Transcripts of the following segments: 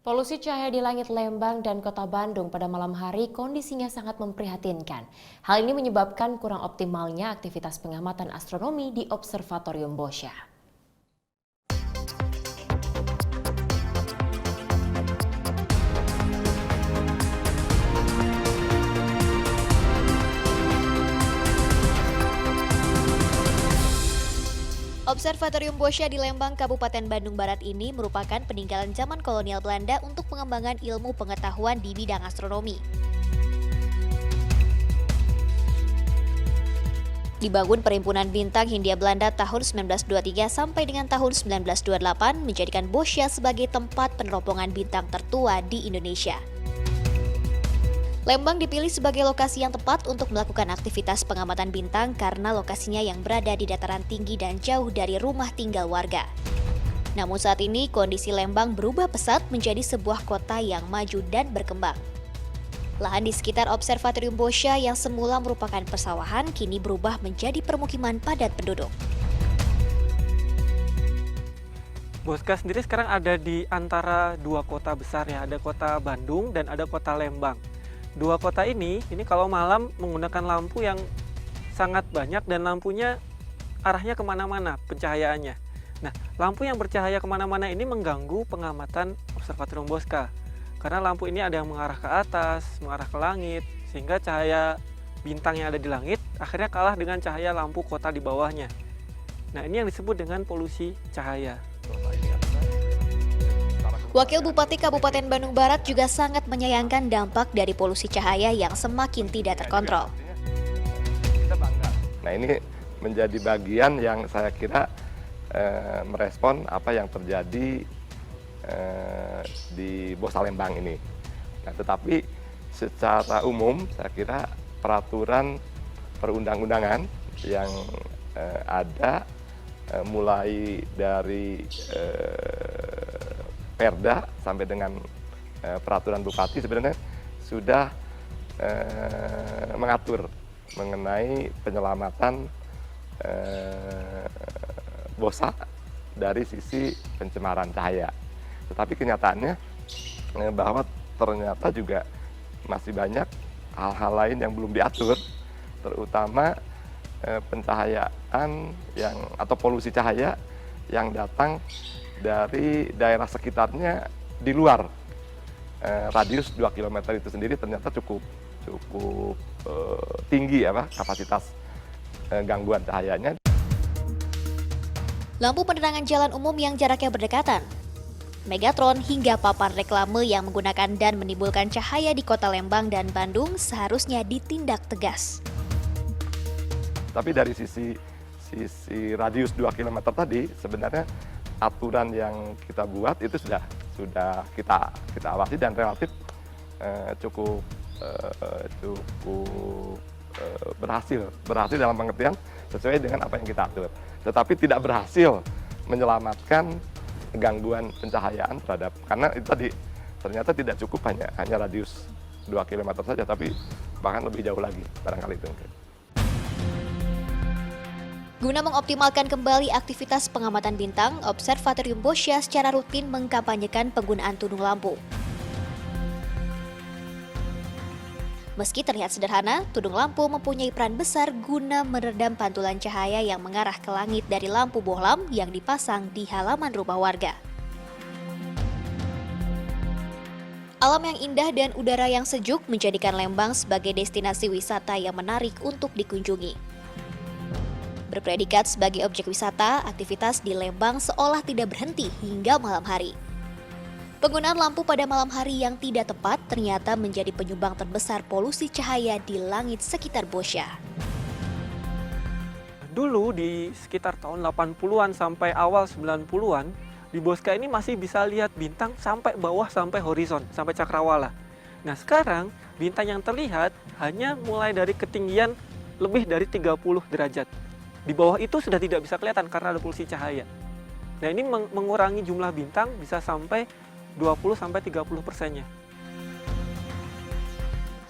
Polusi cahaya di langit Lembang dan Kota Bandung pada malam hari kondisinya sangat memprihatinkan. Hal ini menyebabkan kurang optimalnya aktivitas pengamatan astronomi di Observatorium Boscha. Observatorium Boscha di Lembang, Kabupaten Bandung Barat ini merupakan peninggalan zaman kolonial Belanda untuk pengembangan ilmu pengetahuan di bidang astronomi. Dibangun Perhimpunan Bintang Hindia Belanda tahun 1923 sampai dengan tahun 1928 menjadikan Boscha sebagai tempat peneropongan bintang tertua di Indonesia. Lembang dipilih sebagai lokasi yang tepat untuk melakukan aktivitas pengamatan bintang karena lokasinya yang berada di dataran tinggi dan jauh dari rumah tinggal warga. Namun saat ini kondisi Lembang berubah pesat menjadi sebuah kota yang maju dan berkembang. Lahan di sekitar Observatorium Boscha yang semula merupakan persawahan kini berubah menjadi permukiman padat penduduk. Boscha sendiri sekarang ada di antara dua kota besar ya, ada kota Bandung dan ada kota Lembang. Dua kota ini kalau malam menggunakan lampu yang sangat banyak dan lampunya arahnya kemana-mana pencahayaannya. Nah, lampu yang bercahaya kemana-mana ini mengganggu pengamatan Observatorium Boscha. Karena lampu ini ada yang mengarah ke atas, mengarah ke langit, sehingga cahaya bintang yang ada di langit akhirnya kalah dengan cahaya lampu kota di bawahnya. Nah, ini yang disebut dengan polusi cahaya. Wakil Bupati Kabupaten Bandung Barat juga sangat menyayangkan dampak dari polusi cahaya yang semakin tidak terkontrol. Nah, ini menjadi bagian yang saya kira merespon apa yang terjadi di Boscha Lembang ini. Nah, tetapi secara umum saya kira peraturan perundang-undangan yang ada mulai dari Perda sampai dengan peraturan Bupati sebenarnya sudah mengatur mengenai penyelamatan Boscha dari sisi pencemaran cahaya. Tetapi kenyataannya bahwa ternyata juga masih banyak hal-hal lain yang belum diatur, terutama pencahayaan atau polusi cahaya yang datang dari daerah sekitarnya di luar radius 2 km itu sendiri ternyata cukup tinggi kapasitas gangguan cahayanya. Lampu penerangan jalan umum yang jaraknya berdekatan, megatron hingga papan reklame yang menggunakan dan menimbulkan cahaya di kota Lembang dan Bandung seharusnya ditindak tegas. Tapi dari sisi radius 2 km tadi sebenarnya aturan yang kita buat itu sudah kita awasi dan relatif cukup berhasil dalam pengertian sesuai dengan apa yang kita atur. Tetapi tidak berhasil menyelamatkan gangguan pencahayaan karena itu tadi ternyata tidak cukup hanya radius 2 km saja, tapi bahkan lebih jauh lagi barangkali itu. Guna mengoptimalkan kembali aktivitas pengamatan bintang, Observatorium Boscha secara rutin mengkampanyekan penggunaan tudung lampu. Meski terlihat sederhana, tudung lampu mempunyai peran besar guna meredam pantulan cahaya yang mengarah ke langit dari lampu bohlam yang dipasang di halaman rumah warga. Alam yang indah dan udara yang sejuk menjadikan Lembang sebagai destinasi wisata yang menarik untuk dikunjungi. Berpredikat sebagai objek wisata, aktivitas di Lembang seolah tidak berhenti hingga malam hari. Penggunaan lampu pada malam hari yang tidak tepat ternyata menjadi penyumbang terbesar polusi cahaya di langit sekitar Boscha. Dulu di sekitar tahun 80-an sampai awal 90-an, di Boscha ini masih bisa lihat bintang sampai bawah, sampai horizon, sampai cakrawala. Nah, sekarang bintang yang terlihat hanya mulai dari ketinggian lebih dari 30 derajat. Di bawah itu sudah tidak bisa kelihatan karena ada polusi cahaya. Nah, ini mengurangi jumlah bintang bisa sampai 20-30%-nya.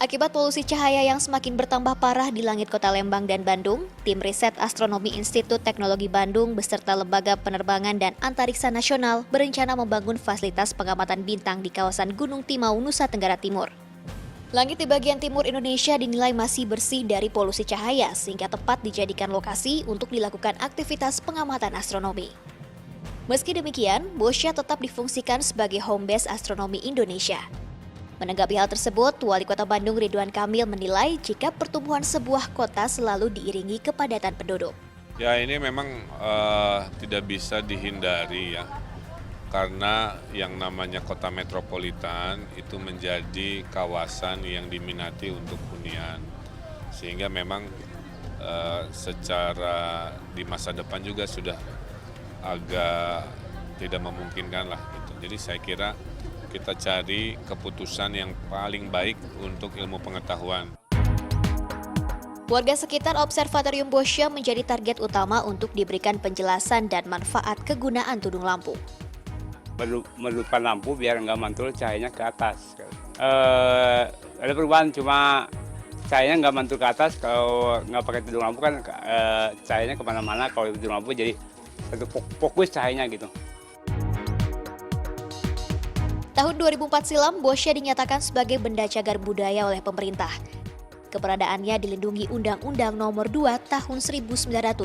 Akibat polusi cahaya yang semakin bertambah parah di langit kota Lembang dan Bandung, tim riset astronomi Institut Teknologi Bandung beserta Lembaga Penerbangan dan Antariksa Nasional berencana membangun fasilitas pengamatan bintang di kawasan Gunung Timau, Nusa Tenggara Timur. Langit di bagian timur Indonesia dinilai masih bersih dari polusi cahaya sehingga tepat dijadikan lokasi untuk dilakukan aktivitas pengamatan astronomi. Meski demikian, Boscha tetap difungsikan sebagai home base astronomi Indonesia. Menanggapi hal tersebut, Wali Kota Bandung Ridwan Kamil menilai jika pertumbuhan sebuah kota selalu diiringi kepadatan penduduk. Ya ini memang tidak bisa dihindari ya, karena yang namanya kota metropolitan itu menjadi kawasan yang diminati untuk hunian. Sehingga memang secara di masa depan juga sudah agak tidak memungkinkan lah gitu. Jadi saya kira kita cari keputusan yang paling baik untuk ilmu pengetahuan. Warga sekitar Observatorium Boscha menjadi target utama untuk diberikan penjelasan dan manfaat kegunaan tudung lampu. Meredupkan lampu biar nggak mantul cahayanya ke atas. Ada perubahan, cuma cahayanya nggak mantul ke atas. Kalau nggak pakai tudung lampu kan cahayanya kemana-mana. Kalau tudung lampu jadi satu fokus cahayanya gitu. Tahun 2004 silam, Boscha dinyatakan sebagai benda cagar budaya oleh pemerintah. Keberadaannya dilindungi Undang-Undang Nomor 2 Tahun 1992.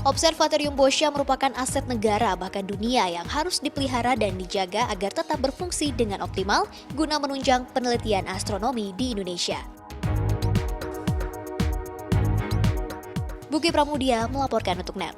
Observatorium Boscha merupakan aset negara bahkan dunia yang harus dipelihara dan dijaga agar tetap berfungsi dengan optimal guna menunjang penelitian astronomi di Indonesia. Buki Pramudia melaporkan untuk NET.